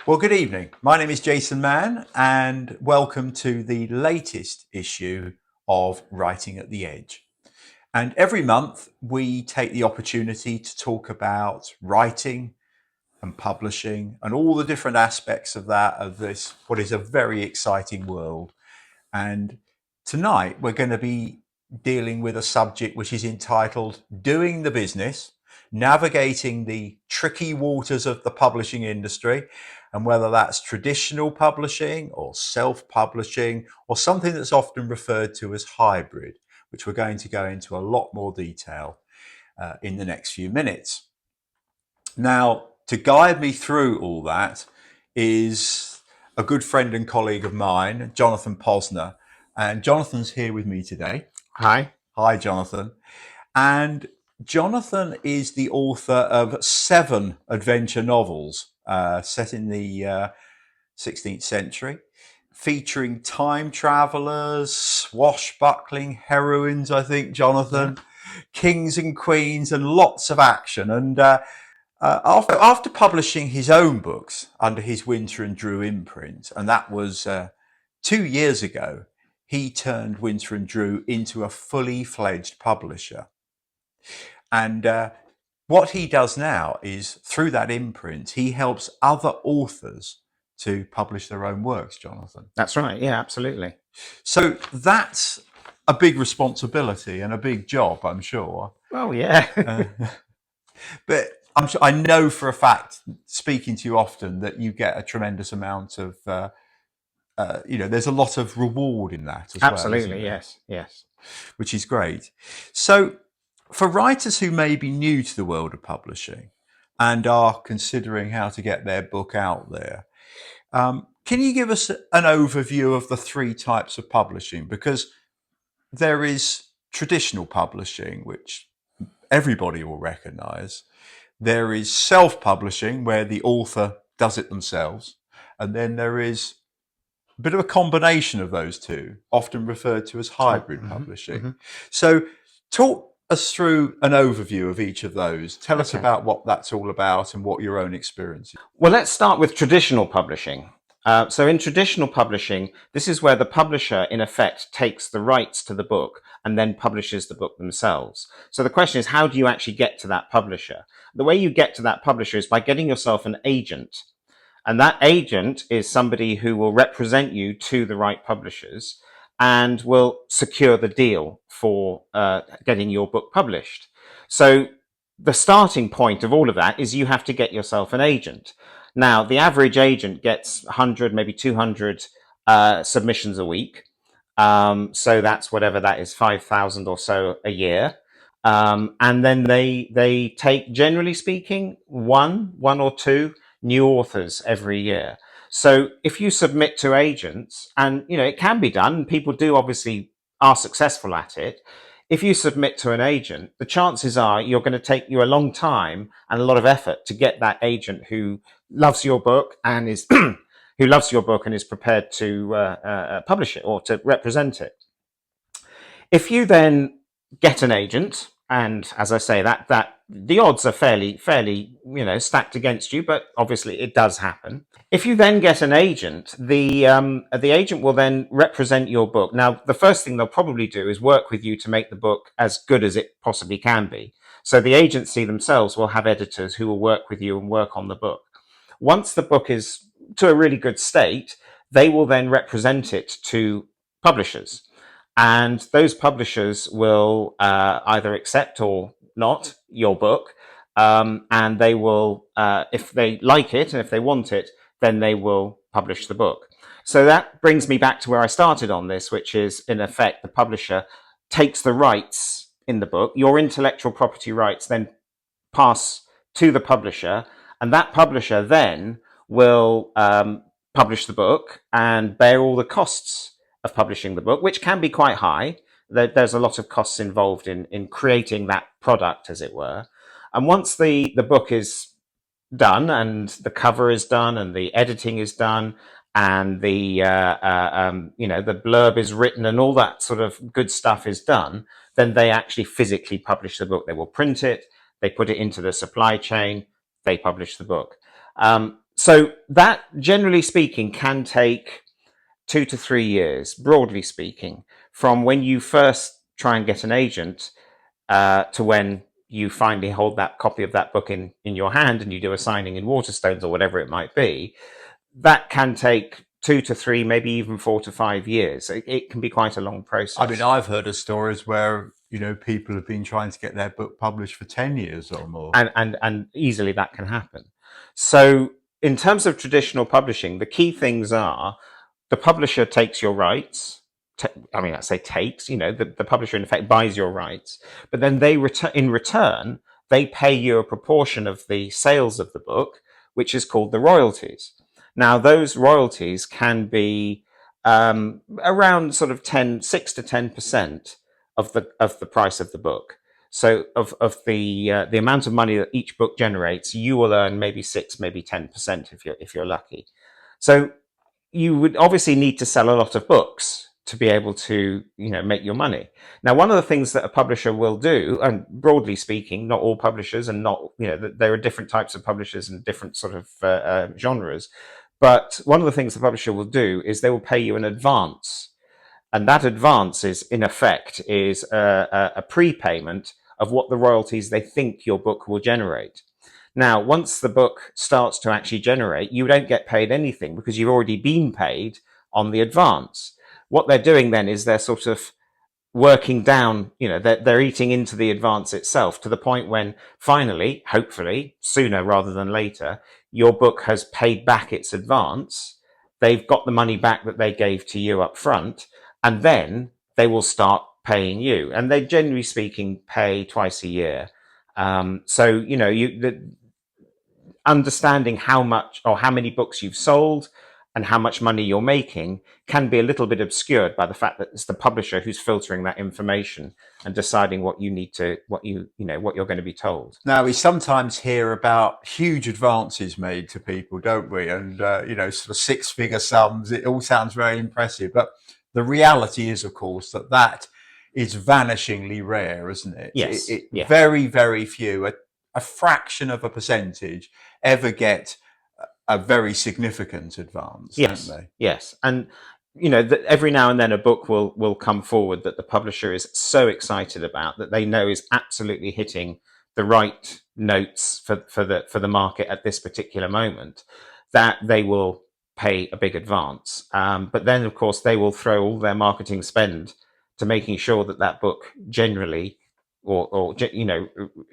Well, good evening. My name is Jason Mann, and welcome to the latest issue of Writing at the Edge. And every month, we take the opportunity to talk about writing and publishing and all the different aspects of that, of this, what is a very exciting world. And tonight, we're going to be dealing with a subject which is entitled Doing the Business, Navigating the Tricky Waters of the Publishing Industry, and whether that's traditional publishing or self-publishing or something that's often referred to as hybrid, which we're going to go into a lot more detail in the next few minutes. Now, to guide me through all that is a good friend and colleague of mine, Jonathan Posner. And Jonathan's here with me today. Hi. Hi, Jonathan. And Jonathan is the author of 7 adventure novels set in the 16th century, featuring time travelers, swashbuckling heroines, I think, Jonathan, kings and queens, and lots of action. And after publishing his own books under his Winter and Drew imprint, and that was 2 years ago, he turned Winter and Drew into a fully fledged publisher. And what he does now is, through that imprint, he helps other authors to publish their own works, Jonathan. That's right. Yeah, absolutely. So that's a big responsibility and a big job, I'm sure. Oh, yeah. But I know for a fact, speaking to you often, that you get a tremendous amount of, there's a lot of reward in that as well. Absolutely, yes. Which is great. So for writers who may be new to the world of publishing and are considering how to get their book out there, can you give us an overview of the 3 types of publishing? Because there is traditional publishing, which everybody will recognize. There is self-publishing, where the author does it themselves. And then there is a bit of a combination of those two, often referred to as hybrid publishing. So talk us through an overview of each of those. Tell us about what that's all about and what your own experience is. Well, let's start with traditional publishing. So in traditional publishing, this is where the publisher, in effect, takes the rights to the book and then publishes the book themselves. So the question is, how do you actually get to that publisher? The way you get to that publisher is by getting yourself an agent. And that agent is somebody who will represent you to the right publishers and will secure the deal for getting your book published. So the starting point of all of that is you have to get yourself an agent. Now, the average agent gets 100, maybe 200 submissions a week. So that's whatever that is, 5,000 or so a year. And then they take, generally speaking, one or 2 new authors every year. So if you submit to agents, and it can be done, people do obviously are successful at it. If you submit to an agent, the chances are you're going to take you a long time and a lot of effort to get that agent who loves your book and is prepared to publish it or to represent it. If you then get an agent, and as I say, that the odds are fairly stacked against you, but obviously it does happen. If you then get an agent, the agent will then represent your book. Now, the first thing they'll probably do is work with you to make the book as good as it possibly can be. So the agency themselves will have editors who will work with you and work on the book. Once the book is to a really good state, they will then represent it to publishers. And those publishers will either accept or not your book. And they will, if they like it and if they want it, then they will publish the book. So that brings me back to where I started on this, which is, in effect, the publisher takes the rights in the book. Your intellectual property rights then pass to the publisher, and that publisher then will publish the book and bear all the costs of publishing the book, which can be quite high. There's a lot of costs involved in creating that product, as it were. And once the book is done and the cover is done and the editing is done and the blurb is written and all that sort of good stuff is done, then they actually physically publish the book. They will print it, they put it into the supply chain, they publish the book. So that, generally speaking, can take 2 to 3 years, broadly speaking, from when you first try and get an agent to when you finally hold that copy of that book in your hand and you do a signing in Waterstones or whatever it might be. That can take 2 to 3, maybe even 4 to 5 years. It can be quite a long I mean, process. I've heard of stories where, people have been trying to get their book published for 10 years or more. And easily that can happen. So in terms of traditional publishing, the key things are the publisher takes your rights. I mean, I say takes, the publisher in effect buys your rights, but then in return, they pay you a proportion of the sales of the book, which is called the royalties. Now, those royalties can be around sort of 6 to 10% of the price of the book. So of the amount of money that each book generates, you will earn maybe 6, maybe 10% if you're lucky. So you would obviously need to sell a lot of books to be able to make your money. Now, one of the things that a publisher will do, and broadly speaking, not all publishers, and not there are different types of publishers and different sort of genres, but one of the things the publisher will do is they will pay you an advance, and that advance is in effect is a prepayment of what the royalties they think your book will generate. Now, once the book starts to actually generate, you don't get paid anything because you've already been paid on the advance. What they're doing then is they're sort of working down, they're eating into the advance itself to the point when finally, hopefully, sooner rather than later, your book has paid back its advance. They've got the money back that they gave to you up front, and then they will start paying you. And they, generally speaking, pay twice a year. So, understanding how much or how many books you've sold and how much money you're making can be a little bit obscured by the fact that it's the publisher who's filtering that information and deciding what you're going to be told. Now, we sometimes hear about huge advances made to people, don't we? And, sort of six-figure sums. It all sounds very impressive. But the reality is, of course, that is vanishingly rare, isn't it? Yes. Yeah. Very, very few, a fraction of a percentage ever get a very significant advance, Yes. don't they? Yes. And every now and then a book will come forward that the publisher is so excited about that they know is absolutely hitting the right notes for the market at this particular moment, that they will pay a big advance. But then, of course, they will throw all their marketing spend to making sure that book generally or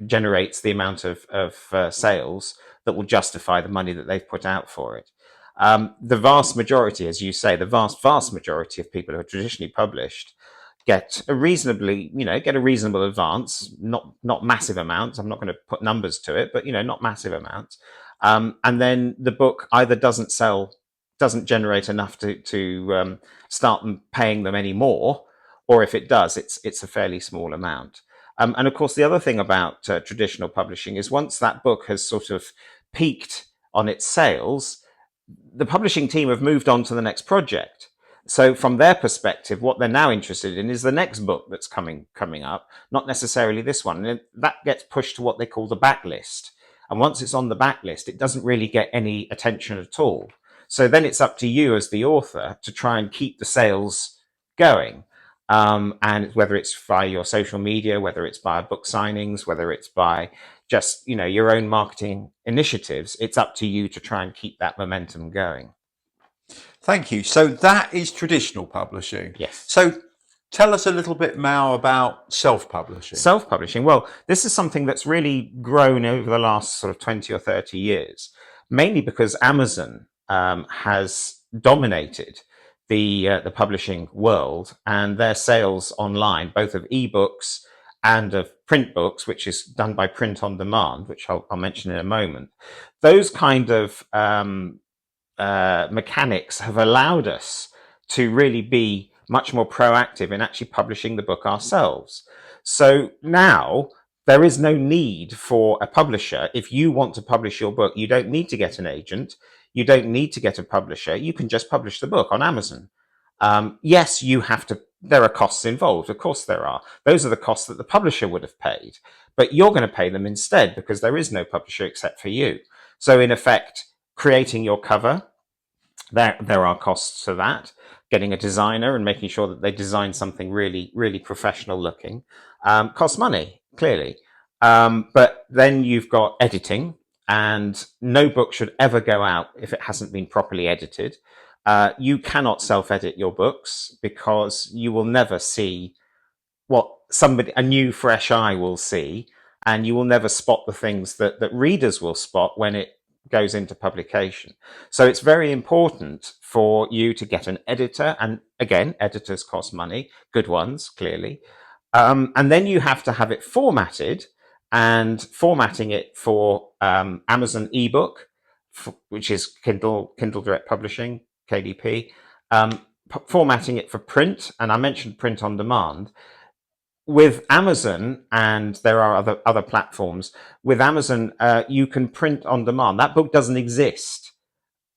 generates the amount of sales that will justify the money that they've put out for it. The vast majority, as you say, the vast majority of people who are traditionally published get a reasonable advance, not massive amounts. I'm not going to put numbers to it, but not massive amounts. And then the book either doesn't generate enough to start paying them anymore, or if it does, it's a fairly small amount. And of course, the other thing about traditional publishing is once that book has sort of peaked on its sales, the publishing team have moved on to the next project. So from their perspective, what they're now interested in is the next book that's coming up, not necessarily this one. And that gets pushed to what they call the backlist. And once it's on the backlist, it doesn't really get any attention at all. So then it's up to you as the author to try and keep the sales going. And whether it's via your social media, whether it's by book signings, whether it's by just your own marketing initiatives, it's up to you to try and keep that momentum going. Thank you. So that is traditional publishing. Yes. So tell us a little bit more about self-publishing. Self-publishing. Well, this is something that's really grown over the last sort of 20 or 30 years, mainly because Amazon has dominated the publishing world, and their sales online, both of ebooks and of print books, which is done by Print on Demand, which I'll mention in a moment. Those kind of mechanics have allowed us to really be much more proactive in actually publishing the book ourselves. So now there is no need for a publisher. If you want to publish your book, you don't need to get an agent. You don't need to get a publisher. You can just publish the book on Amazon. Yes, there are costs involved. Of course there are. Those are the costs that the publisher would have paid, but you're going to pay them instead because there is no publisher except for you. So in effect, creating your cover, there are costs to that. Getting a designer and making sure that they design something really, really professional looking costs money, clearly. But then you've got editing, and no book should ever go out if it hasn't been properly edited. You cannot self-edit your books because you will never see what a new fresh eye will see, and you will never spot the things that readers will spot when it goes into publication. So it's very important for you to get an editor, and again, editors cost money, good ones, clearly. And then you have to have it formatted, and formatting it for Amazon ebook, which is Kindle Direct Publishing, KDP, formatting it for print, and I mentioned print on demand. With Amazon, and there are other platforms, with Amazon, you can print on demand. That book doesn't exist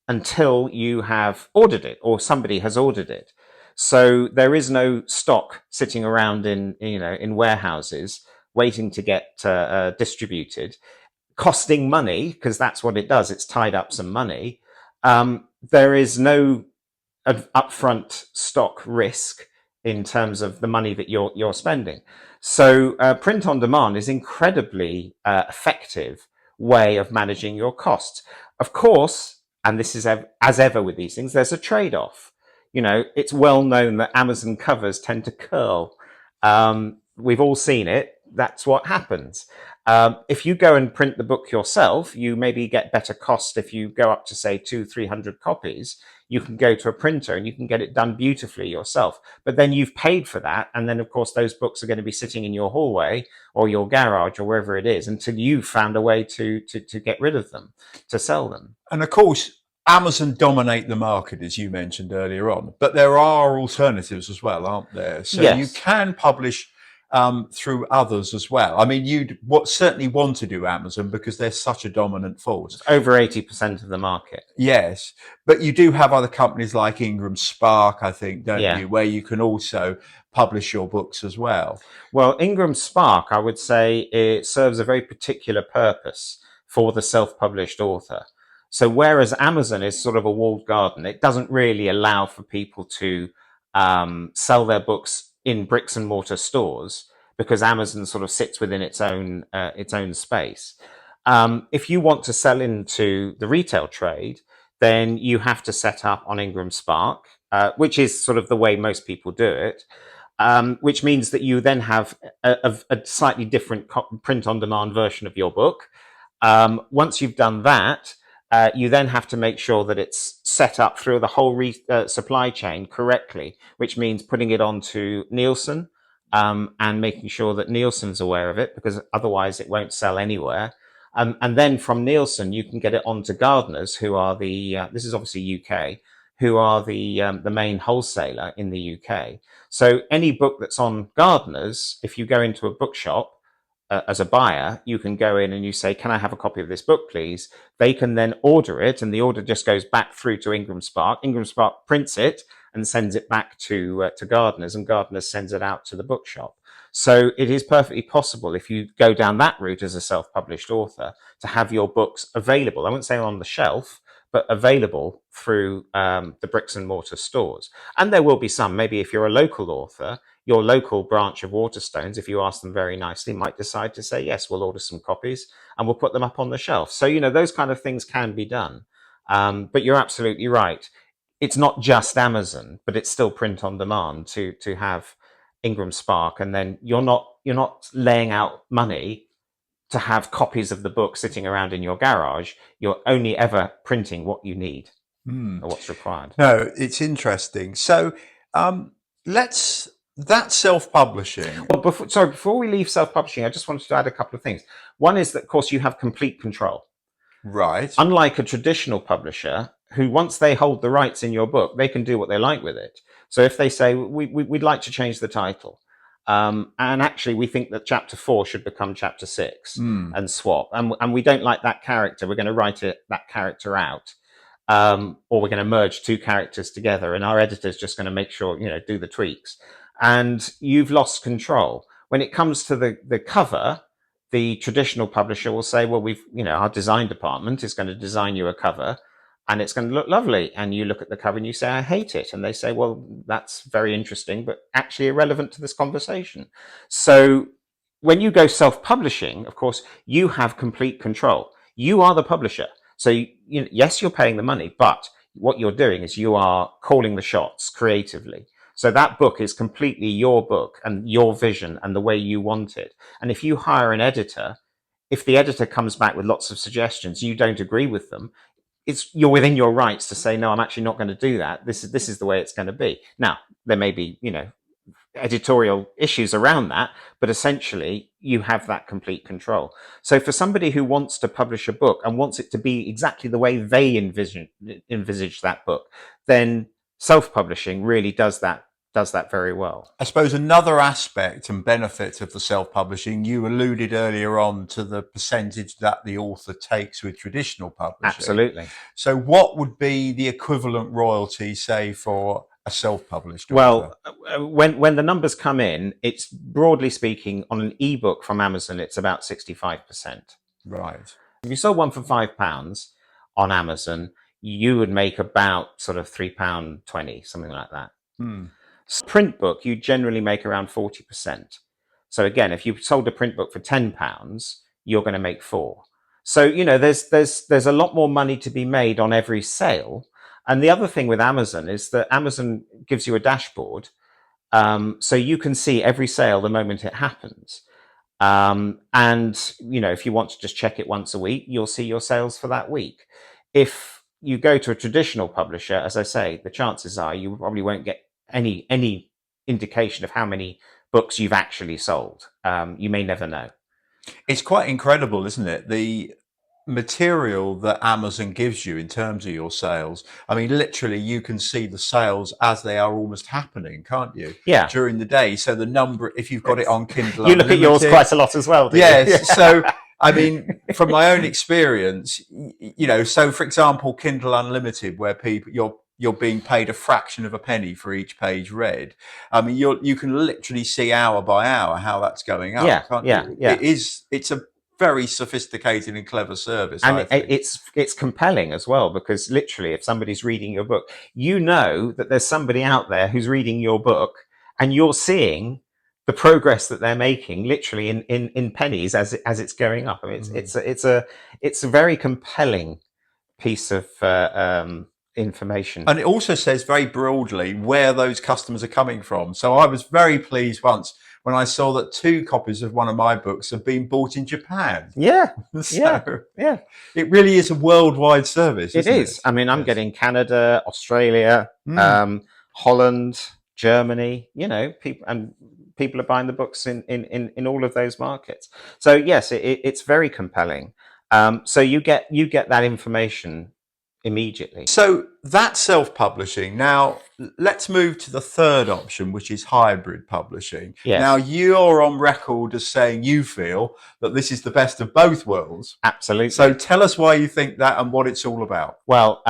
until you have ordered it or somebody has ordered it. So there is no stock sitting around in warehouses waiting to get distributed, costing money, because that's what it does. It's tied up some money. There is no upfront stock risk in terms of the money that you're spending. So print on demand is incredibly effective way of managing your costs. Of course, and this is as ever with these things, there's a trade-off. It's well known that Amazon covers tend to curl. We've all seen it. That's what happens. If you go and print the book yourself, you maybe get better cost. If you go up to say 200-300 copies, you can go to a printer and you can get it done beautifully yourself. But then you've paid for that. And then, of course, those books are going to be sitting in your hallway or your garage or wherever it is until you've found a way to get rid of them, to sell them. And of course, Amazon dominate the market, as you mentioned earlier on, but there are alternatives as well, aren't there? So you Yes. can publish through others as well. I mean, you'd certainly want to do Amazon because they're such a dominant force. It's over 80% of the market. Yes, but you do have other companies like Ingram Spark, I think, don't Yeah. you, where you can also publish your books as well. Well, Ingram Spark, I would say, it serves a very particular purpose for the self-published author. So whereas Amazon is sort of a walled garden, it doesn't really allow for people to sell their books in bricks and mortar stores because Amazon sort of sits within its own space. If you want to sell into the retail trade, then you have to set up on Ingram Spark, which is sort of the way most people do it. Which means that you then have a slightly different print-on-demand version of your book. Once you've done that, you then have to make sure that it's set up through the whole supply chain correctly, which means putting it onto Nielsen and making sure that Nielsen's aware of it, because otherwise it won't sell anywhere. And then from Nielsen, you can get it onto Gardners, who are this is obviously UK, who are the main wholesaler in the UK. So any book that's on Gardners, if you go into a bookshop as a buyer, you can go in and you say, "Can I have a copy of this book, please?" They can then order it, and the order just goes back through to Ingram Spark. Ingram Spark prints it and sends it back to Gardners, and Gardners sends it out to the bookshop. So it is perfectly possible, if you go down that route as a self-published author, to have your books available. I wouldn't say on the shelf, but available through the bricks and mortar stores. And there will be some, maybe if you're a local author, your local branch of Waterstones, if you ask them very nicely, might decide to say, yes, we'll order some copies and we'll put them up on the shelf. So, those kind of things can be done. But you're absolutely right. It's not just Amazon, but it's still print on demand to have Ingram Spark. And then you're not laying out money to have copies of the book sitting around in your garage. You're only ever printing what you need or what's required. No, it's interesting. So that's self-publishing. Well, before we leave self-publishing, I just wanted to add a couple of things. One is that, of course, you have complete control. Right. Unlike a traditional publisher, who once they hold the rights in your book, they can do what they like with it. So if they say, we'd like to change the title, and actually we think that chapter 4 should become chapter 6 and swap, and we don't like that character, we're going to write that character out, or we're going to merge two characters together, and our editor's just going to make sure, do the tweaks, and you've lost control. When it comes to the cover, the traditional publisher will say, well, our design department is going to design you a cover and it's going to look lovely. And you look at the cover and you say, I hate it. And they say, well, that's very interesting, but actually irrelevant to this conversation. So when you go self-publishing, of course, you have complete control. You are the publisher. So yes, you're paying the money, but what you're doing is you are calling the shots creatively. So that book is completely your book and your vision and the way you want it. And if you hire an editor, if the editor comes back with lots of suggestions, you don't agree with them, you're within your rights to say, no, I'm actually not going to do that. This is the way it's going to be. Now, there may be, editorial issues around that, but essentially you have that complete control. So for somebody who wants to publish a book and wants it to be exactly the way they envisage that book, then self-publishing really does that very well. I suppose another aspect and benefit of the self-publishing, you alluded earlier on to the percentage that the author takes with traditional publishing. Absolutely. So what would be the equivalent royalty, say, for a self-published author? Well, when the numbers come in, it's broadly speaking on an ebook from Amazon, it's about 65%. Right. If you sold one for £5 on Amazon, you would make about sort of £3.20, something like that. So print book, you generally make around 40%. So again, if you sold a print book for £10, you're going to make £4. So there's a lot more money to be made on every sale. And the other thing with Amazon is that Amazon gives you a dashboard, so you can see every sale the moment it happens. And if you want to just check it once a week, you'll see your sales for that week. If you go to a traditional publisher, as I say, the chances are you probably won't get any indication of how many books you've actually sold. You may never know. It's quite incredible, isn't it? The material that Amazon gives you in terms of your sales. I mean, literally, you can see the sales as they are almost happening, can't you? Yeah. During the day. So the number, if you've got it on Kindle you look at yours quite a lot as well, do you? Yes. So, I mean, from my own experience, so for example, Kindle Unlimited, where you're being paid a fraction of a penny for each page read. I mean, you can literally see hour by hour how that's going up, can't you? Yeah. It's a very sophisticated and clever service. And I think it's compelling as well, because literally, if somebody's reading your book, you know that there's somebody out there who's reading your book, and you're seeing the progress that they're making, literally in pennies as it's going up. I mean, it's a very compelling piece of information. And it also says very broadly where those customers are coming from. So I was very pleased once when I saw that 2 copies of one of my books have been bought in Japan. Yeah. So yeah. It really is a worldwide service. It is. I mean, I'm getting Canada, Australia, Holland, Germany, people are buying the books in all of those markets. So yes, it's very compelling. So you get that information immediately. So that's self-publishing. Now let's move to the third option, which is hybrid publishing. Yes. Now you're on record as saying you feel that this is the best of both worlds. Absolutely. So tell us why you think that and what it's all about. Well,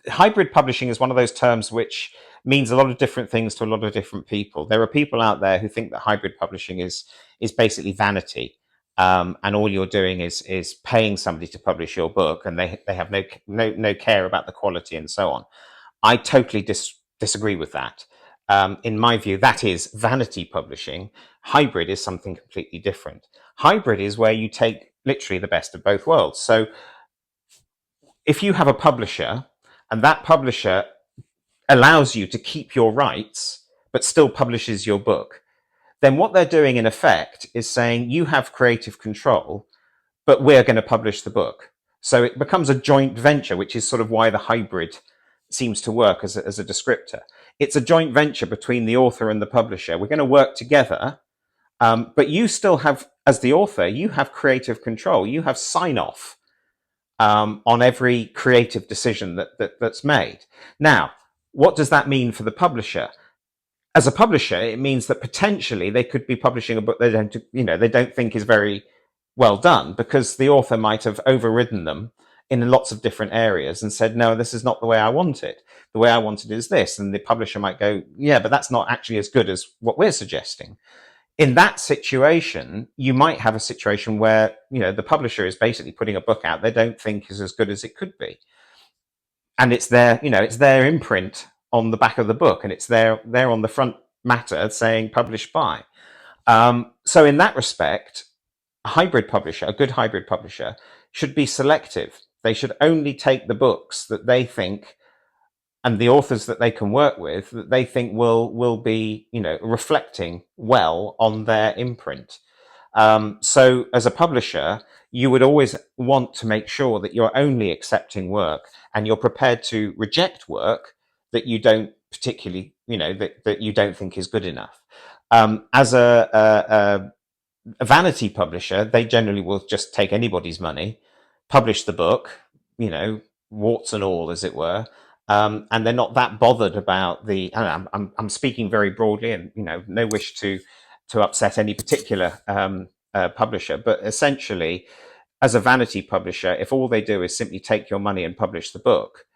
hybrid publishing is one of those terms which means a lot of different things to a lot of different people. There are people out there who think that hybrid publishing is basically vanity. And all you're doing is paying somebody to publish your book, and they have no care about the quality and so on. I totally disagree with that. In my view, that is vanity publishing. Hybrid is something completely different. Hybrid is where you take literally the best of both worlds. So if you have a publisher, and that publisher allows you to keep your rights but still publishes your book, then what they're doing in effect is saying you have creative control, but we're going to publish the book. So it becomes a joint venture, which is sort of why the hybrid seems to work as a descriptor. It's a joint venture between the author and the publisher. We're going to work together, but you still have, as the author, you have creative control. You have sign off on every creative decision that's made. Now, what does that mean for the publisher? As a publisher, it means that potentially they could be publishing a book they don't think is very well done, because the author might have overridden them in lots of different areas and said, no, this is not the way I want it. The way I want it is this. And the publisher might go, yeah, but that's not actually as good as what we're suggesting. In that situation, you might have a situation where, the publisher is basically putting a book out they don't think is as good as it could be. And it's their imprint on the back of the book, and it's there on the front matter saying published by. So in that respect, a good hybrid publisher, should be selective. They should only take the books that they think, and the authors that they can work with, that they think will be reflecting well on their imprint. So as a publisher, you would always want to make sure that you're only accepting work and you're prepared to reject work that you don't particularly, that you don't think is good enough. As a vanity publisher, they generally will just take anybody's money, publish the book, warts and all, as it were, and they're not that bothered about the. I'm speaking very broadly, and no wish to upset any particular publisher, but essentially, as a vanity publisher, if all they do is simply take your money and publish the book,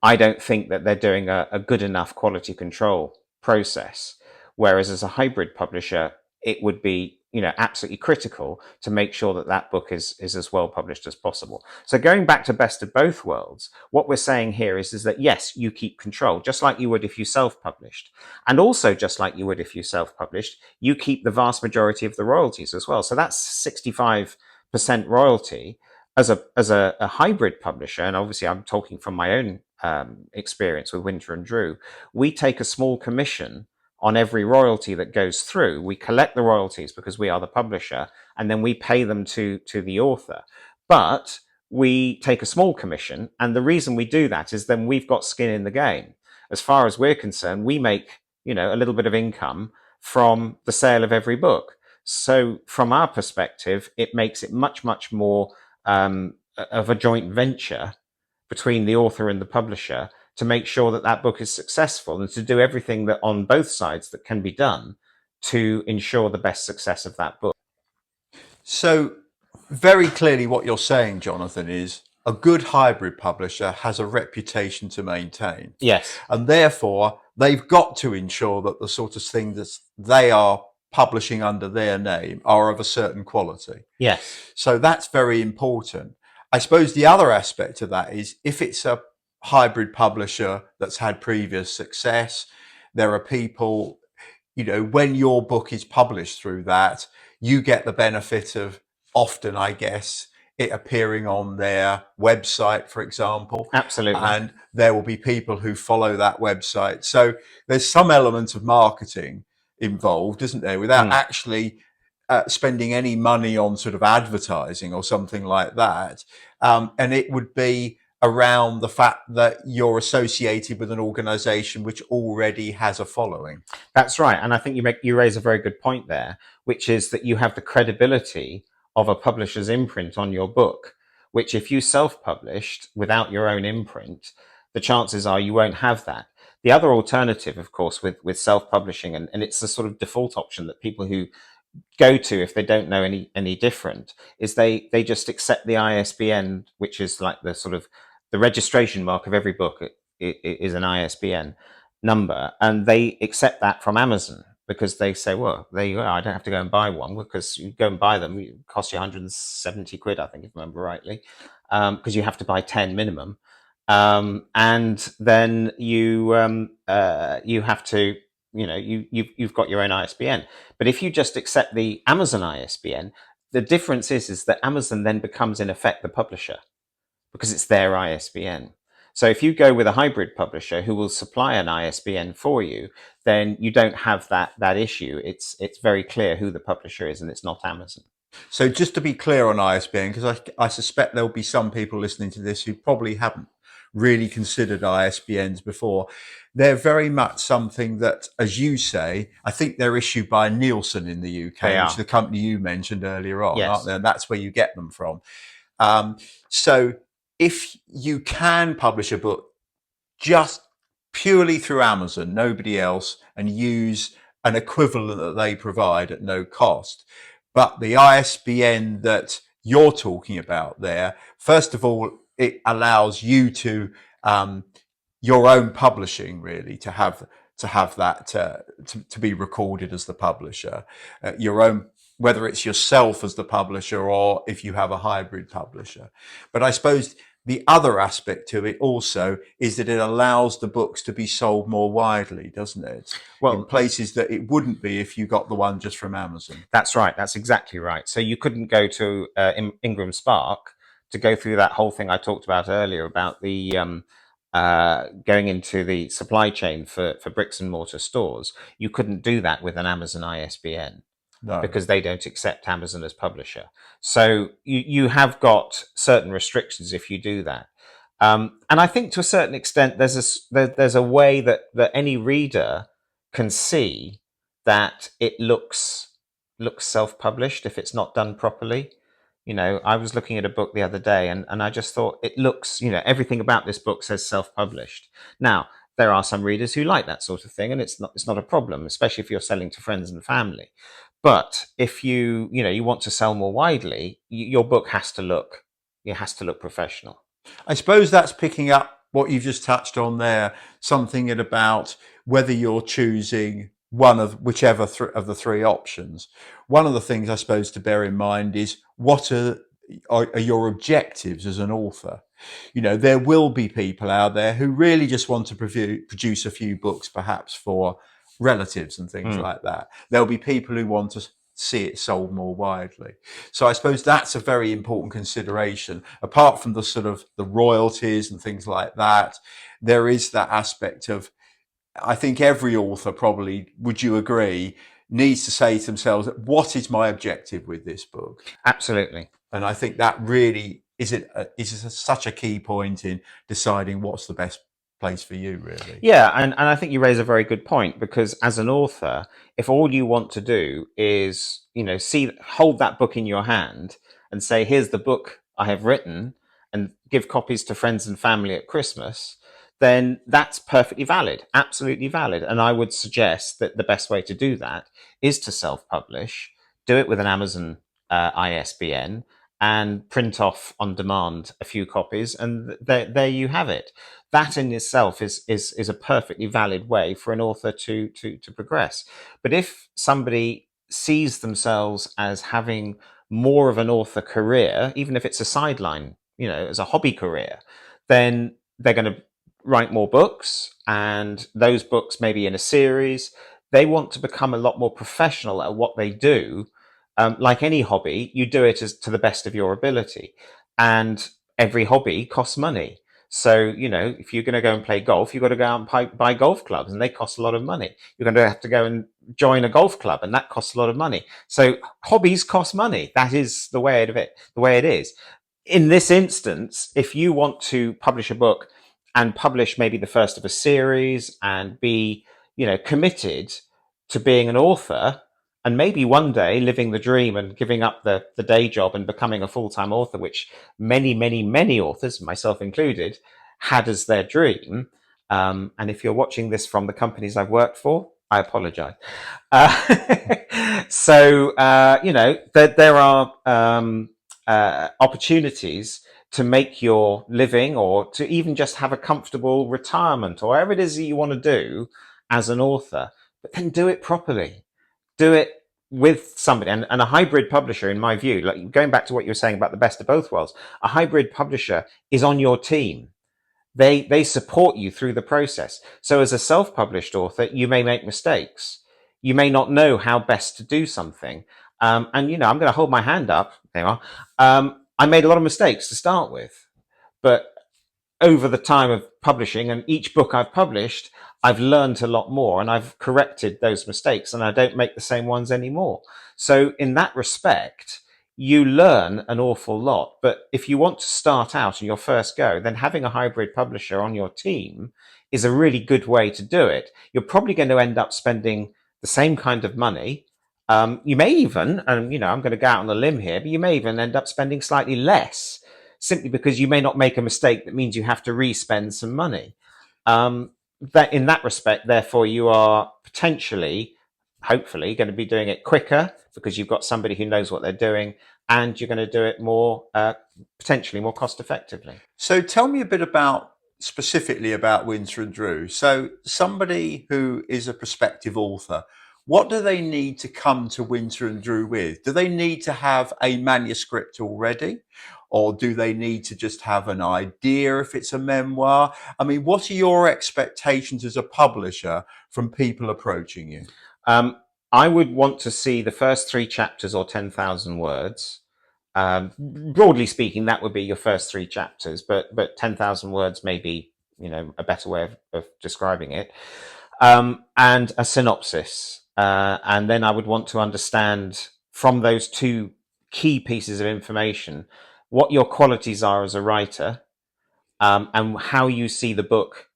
I don't think that they're doing a good enough quality control process. Whereas as a hybrid publisher, it would be absolutely critical to make sure that that book is as well published as possible. So going back to best of both worlds, what we're saying here is that yes, you keep control, just like you would if you self-published, and also just like you would if you self-published, you keep the vast majority of the royalties as well. So that's 65% royalty. As a hybrid publisher, and obviously I'm talking from my own experience with Winter and Drew, we take a small commission on every royalty that goes through. We collect the royalties because we are the publisher, and then we pay them to the author. But we take a small commission, and the reason we do that is then we've got skin in the game. As far as we're concerned, we make a little bit of income from the sale of every book. So from our perspective, it makes it much, much more of a joint venture between the author and the publisher to make sure that that book is successful, and to do everything that on both sides that can be done to ensure the best success of that book. So, very clearly, what you're saying, Jonathan, is a good hybrid publisher has a reputation to maintain. Yes. And therefore, they've got to ensure that the sort of things that they are publishing under their name are of a certain quality. Yes. So that's very important. I suppose the other aspect of that is if it's a hybrid publisher that's had previous success, there are people, when your book is published through that, you get the benefit of often, I guess, it appearing on their website, for example. Absolutely. And there will be people who follow that website. So there's some element of marketing involved, isn't there, without actually spending any money on sort of advertising or something like that. And it would be around the fact that you're associated with an organization which already has a following. That's right. And I think you raise a very good point there, which is that you have the credibility of a publisher's imprint on your book, which if you self-published without your own imprint, the chances are you won't have that. The other alternative, of course, with self-publishing, and it's the sort of default option that people who go to if they don't know any different, is they just accept the ISBN, which is like the sort of the registration mark of every book. It is an ISBN number, and they accept that from Amazon because they say, well, there you go, I don't have to go and buy one, because you go and buy them, it costs you 170 quid, I think, if I remember rightly, because you have to buy 10 minimum, and then you have to, you've got your own ISBN. But if you just accept the Amazon ISBN, the difference is that Amazon then becomes in effect the publisher because it's their ISBN. So if you go with a hybrid publisher who will supply an ISBN for you, then you don't have that issue. It's very clear who the publisher is, and it's not Amazon. So just to be clear on ISBN, because I suspect there'll be some people listening to this who probably haven't really considered ISBNs before. They're very much something that, as you say, I think they're issued by Nielsen in the UK, which is the company you mentioned earlier on, aren't they? And that's where you get them from. So if you can publish a book just purely through Amazon, nobody else, and use an equivalent that they provide at no cost, but the ISBN that you're talking about there, first of all, it allows you to, your own publishing really, to have to have that to be recorded as the publisher, your own, whether it's yourself as the publisher or if you have a hybrid publisher. But I suppose the other aspect to it also is that it allows the books to be sold more widely, doesn't it? In Well, places that it wouldn't be if you got the one just from Amazon. that's right. That's exactly right. So you couldn't go to Ingram Spark to go through that whole thing I talked about earlier about the going into the supply chain for bricks and mortar stores. You couldn't do that with an Amazon ISBN No. because they don't accept Amazon as publisher. So you have got certain restrictions if you do that. And I think to a certain extent, there's a way that any reader can see that it looks self-published if it's not done properly. I was looking at a book the other day and I just thought it looks, everything about this book says self-published. Now, there are some readers who like that sort of thing, and it's not a problem, especially if you're selling to friends and family. But if you want to sell more widely, your book has to look professional. I suppose that's picking up what you've just touched on there, something about whether you're choosing one of whichever of the three options. One of the things I suppose to bear in mind is what are your objectives as an author. There will be people out there who really just want to produce a few books, perhaps for relatives and things like that. There'll be people who want to see it sold more widely. So I suppose that's a very important consideration. Apart from the sort of the royalties and things like that, there is that aspect of, I think every author probably, would you agree, needs to say to themselves, what is my objective with this book? Absolutely. And I think that really is such a key point in deciding what's the best place for you, really. Yeah, and I think you raise a very good point, because as an author, if all you want to do is, hold that book in your hand and say, here's the book I have written, and give copies to friends and family at Christmas, then that's perfectly valid, absolutely valid. And I would suggest that the best way to do that is to self-publish, do it with an Amazon ISBN, and print off on demand a few copies, and there you have it. That in itself is a perfectly valid way for an author to progress. But if somebody sees themselves as having more of an author career, even if it's a sideline, as a hobby career, then they're going to write more books, and those books may be in a series. They want to become a lot more professional at what they do. Like any hobby, you do it as to the best of your ability, and every hobby costs money. So, if you're going to go and play golf, you've got to go out and buy golf clubs, and they cost a lot of money. You're going to have to go and join a golf club, and that costs a lot of money. So hobbies cost money. That is the way it is. In this instance, if you want to publish a book and publish maybe the first of a series and be, committed to being an author, and maybe one day living the dream and giving up the day job and becoming a full-time author, which many, many, many authors, myself included, had as their dream. And if you're watching this from the companies I've worked for, I apologize. There are opportunities to make your living, or to even just have a comfortable retirement, or whatever it is that you want to do as an author, but then do it properly. Do it with somebody, and a hybrid publisher, in my view, like going back to what you were saying about the best of both worlds, a hybrid publisher is on your team. They support you through the process. So as a self-published author, you may make mistakes. You may not know how best to do something. And I'm going to hold my hand up. There you are. I made a lot of mistakes to start with, but over the time of publishing, and each book I've published, I've learned a lot more, and I've corrected those mistakes, and I don't make the same ones anymore. So in that respect, you learn an awful lot. But if you want to start out in your first go, then having a hybrid publisher on your team is a really good way to do it. You're probably going to end up spending the same kind of money. You may even, and I'm going to go out on a limb here, but you may even end up spending slightly less, simply because you may not make a mistake that means you have to re-spend some money. That in that respect, therefore, you are potentially, hopefully, going to be doing it quicker because you've got somebody who knows what they're doing, and you're going to do it more, potentially more cost effectively. So tell me a bit about specifically about Windsor and Drew. So, somebody who is a prospective author, what do they need to come to Windsor and Drew with? Do they need to have a manuscript already? Or do they need to just have an idea if it's a memoir? I mean, what are your expectations as a publisher from people approaching you? Um, I would want to see the first 3 chapters or 10,000 words. Broadly speaking, that would be your first 3 chapters, but 10,000 words may be, a better way of describing it. And a synopsis. And then I would want to understand from those two key pieces of information what your qualities are as a writer, and how you see the book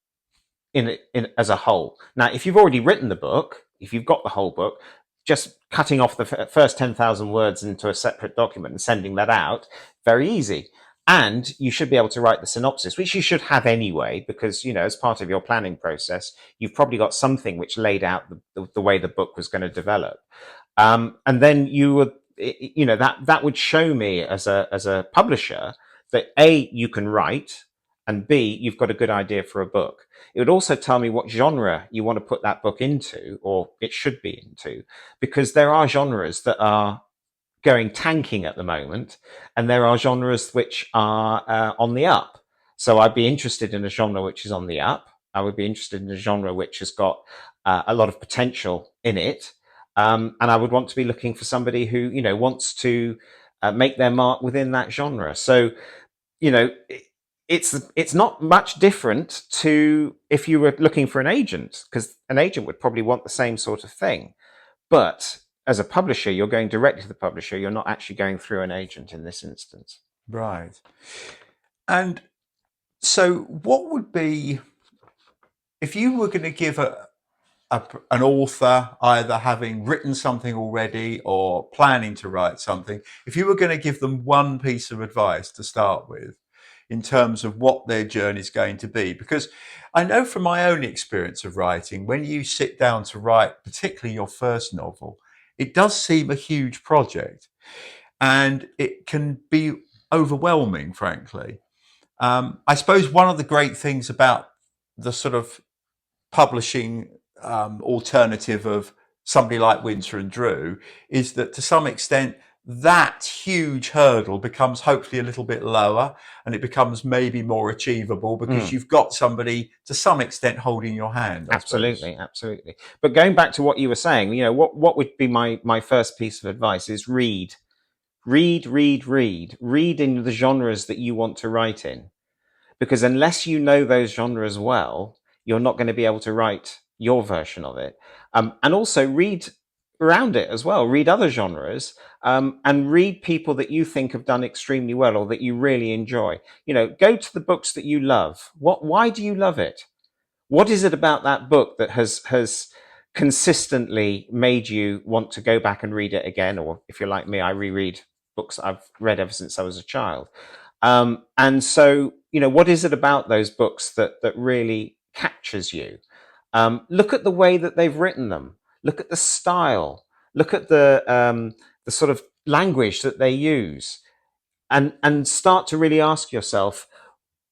in as a whole. Now, if you've already written the book, if you've got the whole book, just cutting off the first 10,000 words into a separate document and sending that out, very easy. And you should be able to write the synopsis, which you should have anyway, because, as part of your planning process, you've probably got something which laid out the way the book was going to develop. And then you would, that would show me as a publisher that A, you can write, and B, you've got a good idea for a book. It would also tell me what genre you want to put that book into, or it should be into, because there are genres that are going tanking at the moment, and there are genres which are on the up. So I'd be interested in a genre which is on the up. I would be interested in a genre which has got a lot of potential in it. And I would want to be looking for somebody who, wants to make their mark within that genre. So, you know, it's not much different to if you were looking for an agent, because an agent would probably want the same sort of thing. But as a publisher, you're going directly to the publisher. You're not actually going through an agent in this instance. Right. And so, what would be, if you were going to give an author, either having written something already or planning to write something, if you were going to give them one piece of advice to start with in terms of what their journey is going to be? Because I know from my own experience of writing, when you sit down to write, particularly your first novel, it does seem a huge project and it can be overwhelming, frankly. I suppose one of the great things about the sort of publishing alternative of somebody like Windsor and Drew is that to some extent that huge hurdle becomes hopefully a little bit lower and it becomes maybe more achievable because you've got somebody to some extent holding your hand. Absolutely. But going back to what you were saying, what would be my first piece of advice is read in the genres that you want to write in, because unless you know those genres well, you're not going to be able to write your version of it. And also read around it as well. Read other genres, and read people that you think have done extremely well or that you really enjoy. Go to the books that you love. Why do you love it? What is it about that book that has consistently made you want to go back and read it again? Or if you're like me, I reread books I've read ever since I was a child. And so, what is it about those books that really captures you? Look at the way that they've written them. Look at the style. Look at the sort of language that they use, and start to really ask yourself,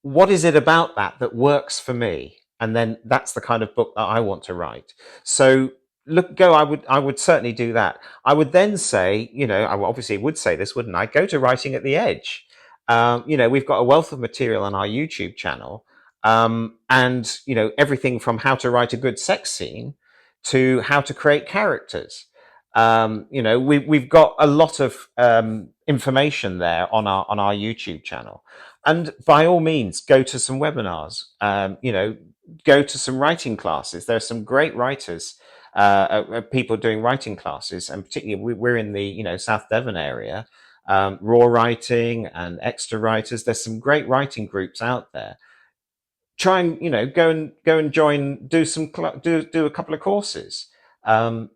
what is it about that works for me? And then that's the kind of book that I want to write. So I would certainly do that. I would then say, I obviously would say this, wouldn't I? Go to Writing at the Edge. We've got a wealth of material on our YouTube channel. And everything from how to write a good sex scene to how to create characters. We've got a lot of information there on our YouTube channel. And by all means, go to some webinars. Go to some writing classes. There are some great writers, people doing writing classes, and particularly we're in the South Devon area. Raw Writing and Extra Writers. There's some great writing groups out there. Try and go and join. Do a couple of courses. Learn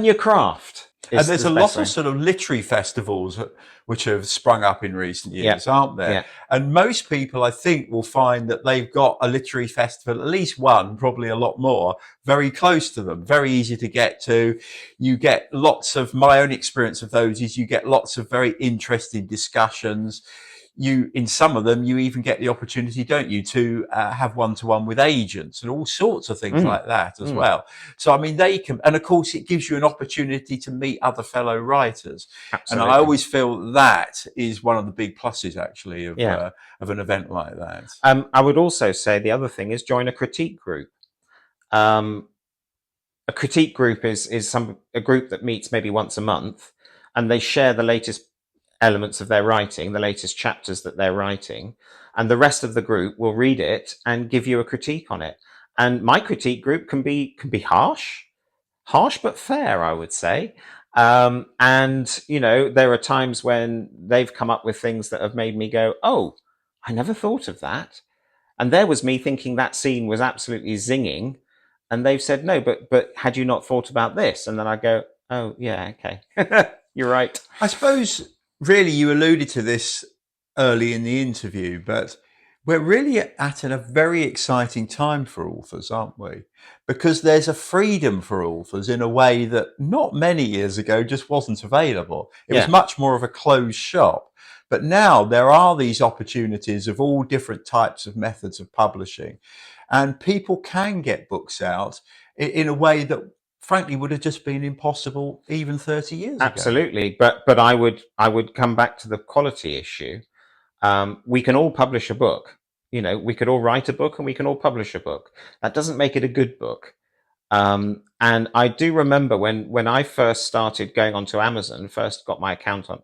your craft. And there's a lot of sort of literary festivals which have sprung up in recent years, aren't there? Yeah. And most people, I think, will find that they've got a literary festival, at least one, probably a lot more, very close to them, very easy to get to. You get lots of, my own experience of those is you get lots of very interesting discussions. you, in some of them, you even get the opportunity, don't you, to have one-to-one with agents and all sorts of things like that as well. So, I mean, they can, and of course, it gives you an opportunity to meet other fellow writers. And I Absolutely. always feel that is one of the big pluses, actually, Yeah. of an event like that. I would also say the other thing is join a critique group. Um, a critique group is a group that meets maybe once a month, and they share the latest elements of their writing, the latest chapters that they're writing, and the rest of the group will read it and give you a critique on it. And my critique group can be harsh but fair, I would say. And there are times when they've come up with things that have made me go, "Oh, I never thought of that." And there was me thinking that scene was absolutely zinging, and they've said, "No, but had you not thought about this?" And then I go, "Oh, yeah, okay, you're right." I suppose, really, you alluded to this early in the interview, but we're really at a very exciting time for authors, aren't we? Because there's a freedom for authors in a way that not many years ago just wasn't available. It was Yeah, much more of a closed shop. But now there are these opportunities of all different types of methods of publishing, and people can get books out in a way that frankly would have just been impossible even 30 years ago. absolutely. But I would come back to the quality issue. We can all publish a book. We could all write a book and we can all publish a book. That doesn't make it a good book. And I do remember when I first started going onto Amazon, first got my account on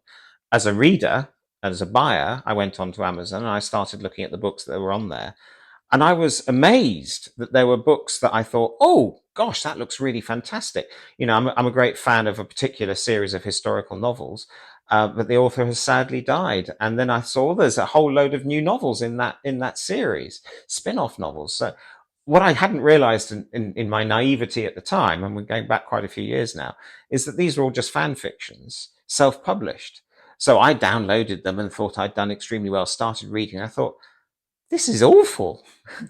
as a reader, as a buyer, I went onto Amazon and I started looking at the books that were on there. And I was amazed that there were books that I thought, oh gosh, that looks really fantastic. I'm a great fan of a particular series of historical novels, but the author has sadly died. And then I saw there's a whole load of new novels in that series, spin-off novels. So what I hadn't realized in my naivety at the time, and we're going back quite a few years now, is that these are all just fan fictions, self-published. So I downloaded them and thought I'd done extremely well, started reading. I thought, this is awful.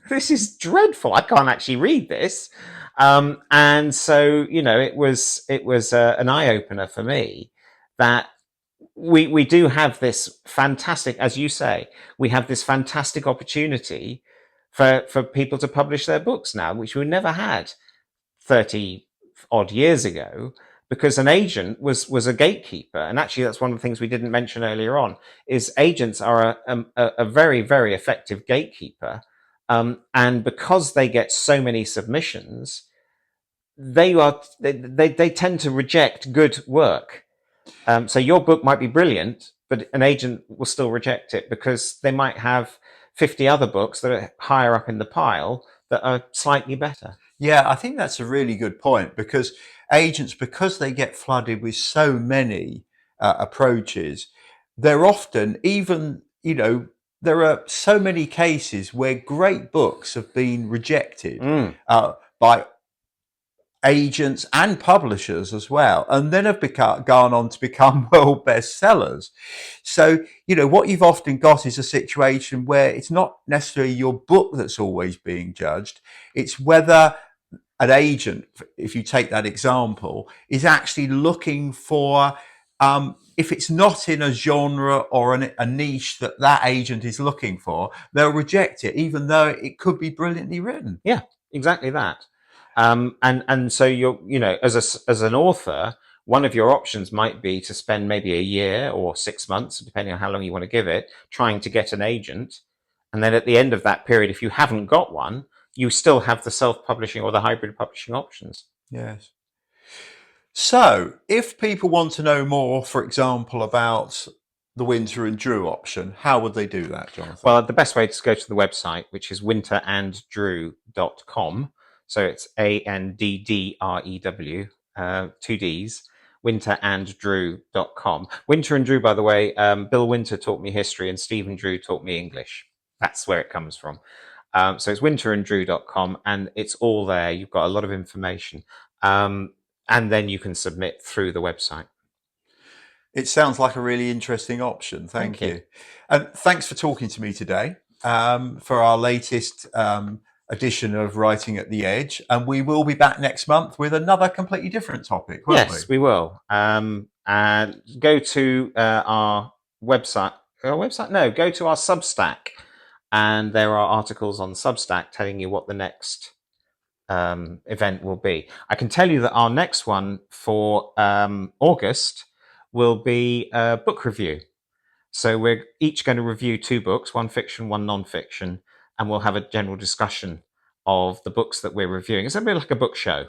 This is dreadful. I can't actually read this. And so, it was an eye opener for me that we do have this fantastic, as you say, we have this fantastic opportunity for people to publish their books now, which we never had 30 odd years ago, because an agent was a gatekeeper. And actually, that's one of the things we didn't mention earlier on, is agents are a very, very effective gatekeeper. And because they get so many submissions, they tend to reject good work. So your book might be brilliant, but an agent will still reject it because they might have 50 other books that are higher up in the pile that are slightly better. Yeah, I think that's a really good point because agents, because they get flooded with so many approaches, they're often even, there are so many cases where great books have been rejected Mm. by agents and publishers as well, and then have gone on to become world bestsellers. So, what you've often got is a situation where it's not necessarily your book that's always being judged, it's whether an agent, if you take that example, is actually looking for, if it's not in a genre or a niche that agent is looking for, they'll reject it, even though it could be brilliantly written. Yeah, exactly that. And so as an author, one of your options might be to spend maybe a year or 6 months, depending on how long you want to give it, trying to get an agent. And then at the end of that period, if you haven't got one, you still have the self-publishing or the hybrid publishing options. Yes. So, if people want to know more, for example, about the Winter and Drew option, how would they do that, Jonathan? Well, the best way is to go to the website, which is winteranddrew.com. So it's ANDDREW, two Ds, winteranddrew.com. Winter and Drew, by the way, Bill Winter taught me history and Stephen Drew taught me English. That's where it comes from. So it's winteranddrew.com and it's all there. You've got a lot of information. And then you can submit through the website. It sounds like a really interesting option. Thank you. And thanks for talking to me today for our latest edition of Writing at the Edge. And we will be back next month with another completely different topic, won't Yes, we will. And go to our website, our website? No, go to our Substack, and there are articles on Substack telling you what the next event will be. I can tell you that our next one for August will be a book review. So we're each going to review 2 books, one fiction, one non-fiction, and we'll have a general discussion of the books that we're reviewing. It's a bit like a book show,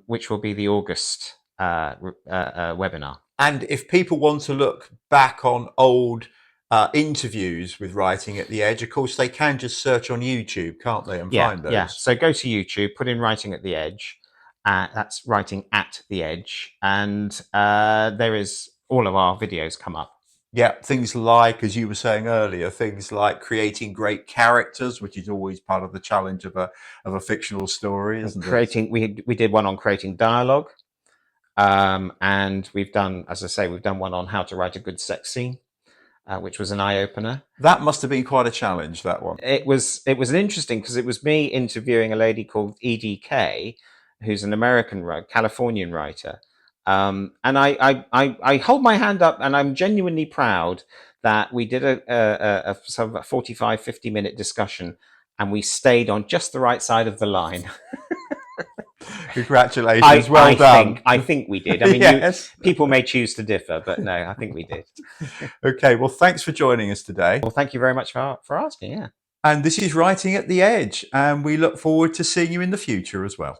which will be the August webinar. And if people want to look back on old interviews with Writing at the Edge, of course, they can just search on YouTube, can't they, and find those? Yeah. So go to YouTube, put in Writing at the Edge. That's Writing at the Edge. And there is all of our videos come up. Yeah, things like, as you were saying earlier, things like creating great characters, which is always part of the challenge of a fictional story, isn't it? We did one on creating dialogue. And we've done, as I say, we've done one on how to write a good sex scene, which was an eye-opener. That must have been quite a challenge, that one. It was an interesting, because it was me interviewing a lady called EDK, who's an American Californian writer. And I hold my hand up, and I'm genuinely proud that we did a sort of a 45, 50-minute discussion, and we stayed on just the right side of the line. Congratulations, well done. I think we did. I mean, yes. People may choose to differ, but no, I think we did. Okay, well, thanks for joining us today. Well, thank you very much for asking, yeah. And this is Writing at the Edge, and we look forward to seeing you in the future as well.